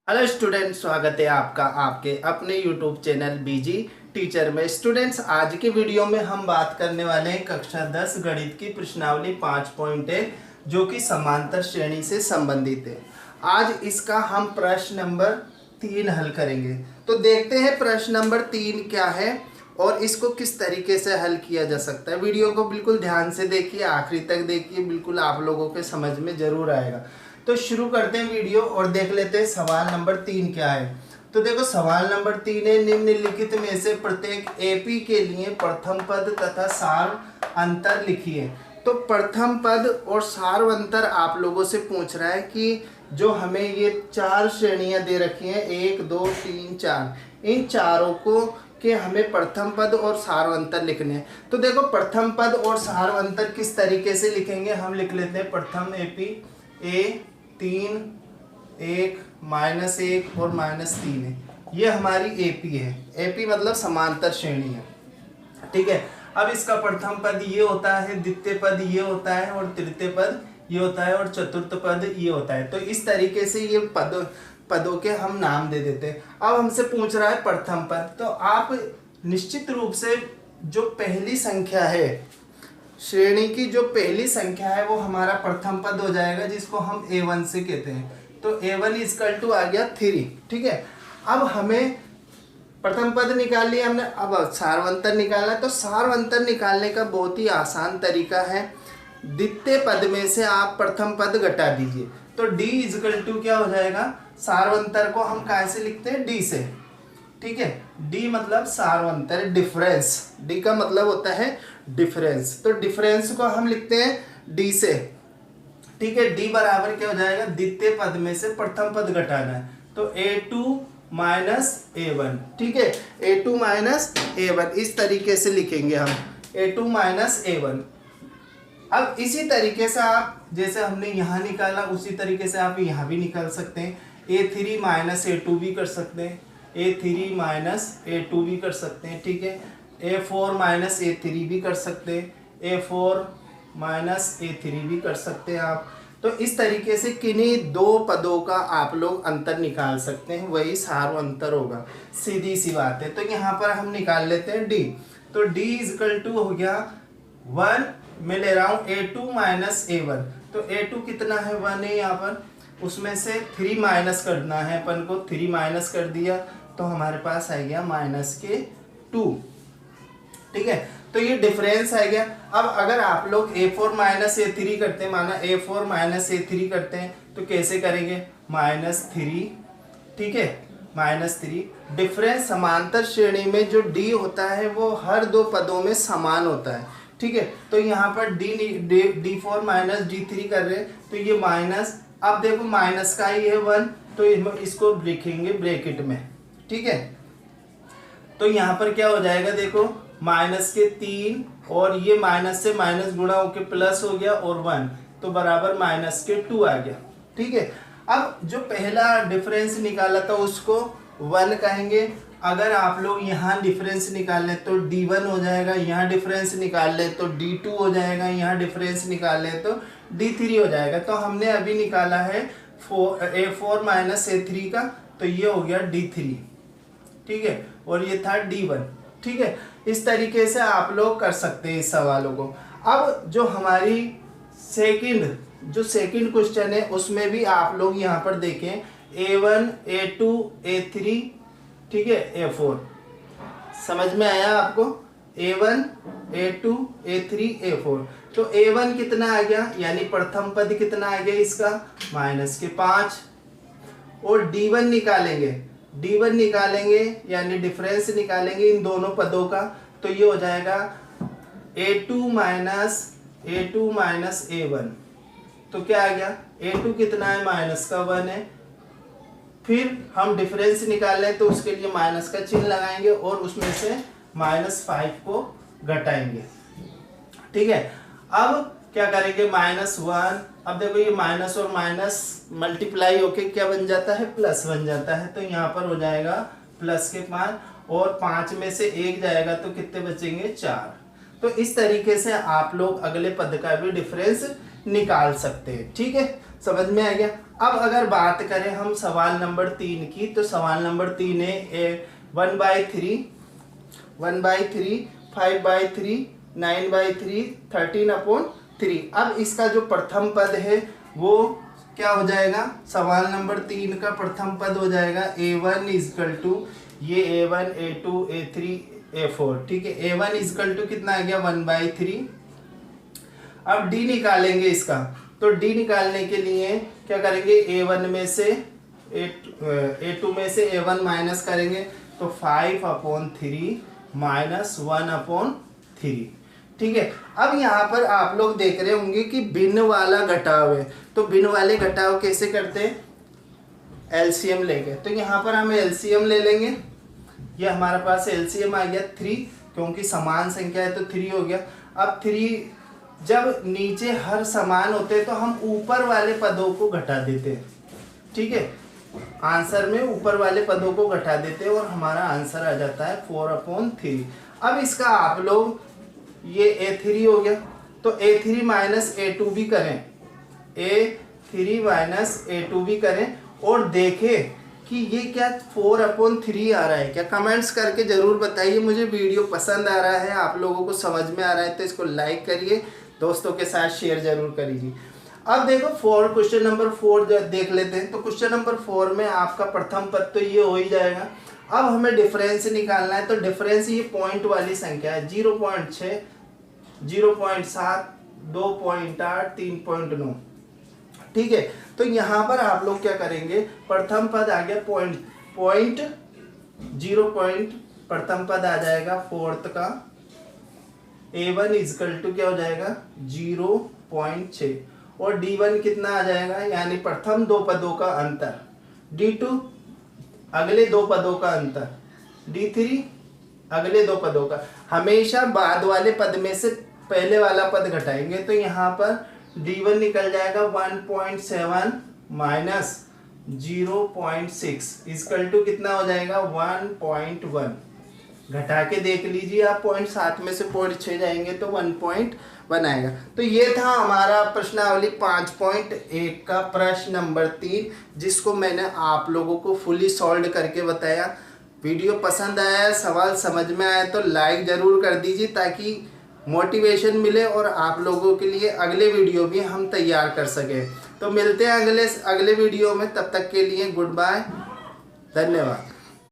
Hello student, स्वागत है आपका आपके अपने यूट्यूब चैनल बीजी टीचर में। स्टूडेंट्स, आज के वीडियो में हम बात करने वाले हैं कक्षा 10 गणित की प्रश्नावली 5.1 जो कि समांतर श्रेणी से संबंधित है। आज इसका हम प्रश्न नंबर 3 हल करेंगे। तो देखते हैं प्रश्न नंबर 3 क्या है और इसको किस तरीके से हल किया जा सकता है। वीडियो को बिल्कुल ध्यान से देखिए, आखिरी तक देखिए, बिल्कुल आप लोगों के समझ में जरूर आएगा। तो शुरू करते हैं वीडियो और देख लेते हैं सवाल नंबर 3 क्या है। तो देखो सवाल नंबर 3 है, निम्नलिखित में से प्रत्येक एपी के लिए प्रथम पद तथा सार अंतर लिखिए। तो प्रथम पद और सार अंतर आप लोगों से पूछ रहा है कि जो हमें ये 4 श्रेणियां दे रखी हैं, 1 2 3 4, इन चारों को कि हमें प्रथम पद और सार अंतर लिखने हैं। तो देखो प्रथम पद और सार अंतर किस तरीके से लिखेंगे, हम लिख लेते हैं प्रथम एपी ए 3 1 -1 और -3 है। ये हमारी एपी है। एपी मतलब समांतर श्रेणी है, ठीक है। अब इसका प्रथम पद ये होता है, द्वितीय पद ये होता है और तृतीय पद ये होता है और चतुर्थ पद ये होता है। तो इस तरीके से ये पदों के हम नाम दे देते हैं। अब हमसे पूछ रहा है प्रथम पद, तो आप निश्चित रूप से जो पहली संख्या है, श्रेणी की जो पहली संख्या है वो हमारा प्रथम पद हो जाएगा, जिसको हम A1 से कहते हैं। तो A1 इक्वल टू आ गया 3, ठीक है। अब हमें प्रथम पद निकाल लिया हमने, अब सारवंतर निकालना है। तो सारवंतर निकालने का बहुत ही आसान तरीका है, द्वितीय पद में से आप प्रथम पद घटा दीजिए। तो D इक्वल टू क्या हो जाएगा, सारवंतर को हम कहाँ से लिखते हैं, D से, ठीक है। D मतलब सारवंतर, डिफरेंस। D का मतलब होता है डिफरेंस। तो डिफरेंस को हम लिखते हैं D से, ठीक है। D बराबर क्या हो जाएगा, द्वितीय पद में से प्रथम पद घटाना है। तो A2 -A1, ठीक है। A2 -A1 इस तरीके से लिखेंगे हम, A2 -A1। अब इसी तरीके से आप जैसे हमने यहाँ निकाला उसी तरीके से आप यहाँ भी निकाल सकते हैं। A3 -A2 भी कर सकते हैं, A3 -A2 भी कर सकते हैं, ठीक है। A4 -A3 भी कर सकते हैं, A4 -A3 भी कर सकते हैं आप। तो इस तरीके से किन्हीं दो पदों का आप लोग अंतर निकाल सकते हैं, वही सार अंतर होगा, सीधी सी बात है। तो यहाँ पर हम निकाल लेते हैं D। तो D इक्वल टू हो गया 1, मैं ले रहा हूँ A2 -A1। तो A2 कितना है, 1 है यहाँ पर, उसमें से 3 माइनस करना है अपन को, 3 माइनस कर दिया तो हमारे पास आ गया -2, ठीक है। तो ये डिफरेंस आ गया। अब अगर आप लोग A4 -A3 करते हैं, माना A4 -A3 करते हैं, तो कैसे करेंगे, -3, ठीक है, -3। डिफरेंस समांतर श्रेणी में जो D होता है वो हर दो पदों में समान होता है, ठीक है। तो यहाँ पर D4 -D3 कर रहे हैं, तो ये माइनस, अब देखो माइनस का ही है 1, तो इसको लिखेंगे ब्रैकेट में, ठीक है। तो यहाँ पर क्या हो जाएगा, देखो माइनस के 3 और ये माइनस से माइनस गुणा होके प्लस हो गया और 1, तो बराबर -2 आ गया, ठीक है। अब जो पहला डिफरेंस निकाला था उसको 1 कहेंगे। अगर आप लोग यहाँ डिफरेंस निकाल लें तो D1 हो जाएगा, यहाँ डिफरेंस निकाल लें तो D2 हो जाएगा, यहाँ डिफरेंस निकाल लें तो D3 हो जाएगा। तो हमने अभी निकाला है A4 -A3 का, तो ये हो गया D3, ठीक है, और ये था D1, ठीक है। इस तरीके से आप लोग कर सकते हैं इस सवालों को। अब जो हमारी सेकंड क्वेश्चन है उसमें भी आप लोग यहाँ पर देखें, A1 A2 A3, ठीक है, A4। समझ में आया आपको, A1 A2 A3 A4। तो A1 कितना आ गया, यानी प्रथम पद कितना आ गया इसका, -5। और D1 निकालेंगे यानी डिफरेंस निकालेंगे इन दोनों पदों का, तो ये हो जाएगा A2 -A1। तो क्या आ गया, A2 कितना है, -1 है। फिर हम डिफरेंस निकालें तो उसके लिए माइनस का चिन्ह लगाएंगे और उसमें से -5 को घटाएंगे, ठीक है। अब क्या करेंगे, -1। अब देखो ये माइनस और माइनस मल्टीप्लाई होके क्या बन जाता है, प्लस बन जाता है। तो यहाँ पर हो जाएगा प्लस के 5 और 5 में से 1 जाएगा तो कितने बचेंगे, 4। तो इस तरीके से आप लोग अगले पद का भी डिफरेंस निकाल सकते हैं, ठीक है। समझ में आ गया। अब अगर बात करें हम सवाल नंबर 3 की, तो सवाल नंबर 3 है 1/3, 1/3, 5/3, 9/3, 13/3। अब इसका जो प्रथम पद है वो क्या हो जाएगा, सवाल नंबर 3 का प्रथम पद हो जाएगा a1 इजकल टू ये a1, a2, a3, a4। ठीक है, a1 इजकल टू कितना आ गया 1/3। अब d निकालेंगे इसका, तो d निकालने के लिए क्या करेंगे, a1 में से a2 में से a1 माइनस करेंगे तो 5/3 माइनस 1/3। ठीक है, अब यहाँ पर आप लोग देख रहे होंगे कि भिन्न वाला घटाव है, तो भिन्न वाले घटाव कैसे करते हैं, एलसीएम लेके। तो यहाँ पर हम एलसीएम ले लेंगे, ये हमारे पास एलसीएम आ गया 3, क्योंकि समान संख्या है तो 3 हो गया। अब 3 जब नीचे हर समान होते हैं तो हम ऊपर वाले पदों को घटा देते हैं। ठीक है, आंसर में ऊपर वाले पदों को घटा देते हैं और हमारा आंसर आ जाता है 4/3। अब इसका आप लोग ये a3 हो गया, तो a3 माइनस a2 भी करें, a3 माइनस a2 भी करें और देखें कि ये क्या 4/3 आ रहा है क्या। कमेंट्स करके ज़रूर बताइए, मुझे वीडियो पसंद आ रहा है, आप लोगों को समझ में आ रहा है तो इसको लाइक करिए, दोस्तों के साथ शेयर जरूर करिए। अब देखो क्वेश्चन नंबर 4 देख लेते हैं। तो क्वेश्चन नंबर 4 में आपका प्रथम पद तो ये हो ही जाएगा। अब हमें डिफरेंस निकालना है, तो डिफरेंस ये पॉइंट वाली संख्या है, 0.6, 0.7, 2.8, 3.9। ठीक है, तो यहाँ पर आप लोग क्या करेंगे, प्रथम पद आ गया पॉइंट 0 पॉइंट, प्रथम पद आ जाएगा फोर्थ का, a1 इजकल टू क्या हो जाएगा 0.6 और d1 कितना आ जाएगा, यानी प्रथम दो पदों का अंतर, d2 अगले दो पदों का अंतर, d3 अगले दो पदों का। हमेशा बाद वाले पद में से पहले वाला पद घटाएंगे, तो यहाँ पर d1 निकल जाएगा 1.7 माइनस 0.6 इजकल टू कितना हो जाएगा 1.1। घटा के देख लीजिए आप, 0.7 में से 0.6 जाएंगे तो 1.1 आएगा। तो ये था हमारा प्रश्नावली 5.1 का प्रश्न नंबर 3, जिसको मैंने आप लोगों को फुली सॉल्व करके बताया। वीडियो पसंद आया, सवाल समझ में आया तो लाइक ज़रूर कर दीजिए, ताकि मोटिवेशन मिले और आप लोगों के लिए अगले वीडियो भी हम तैयार कर सकें। तो मिलते हैं अगले वीडियो में, तब तक के लिए गुड बाय, धन्यवाद।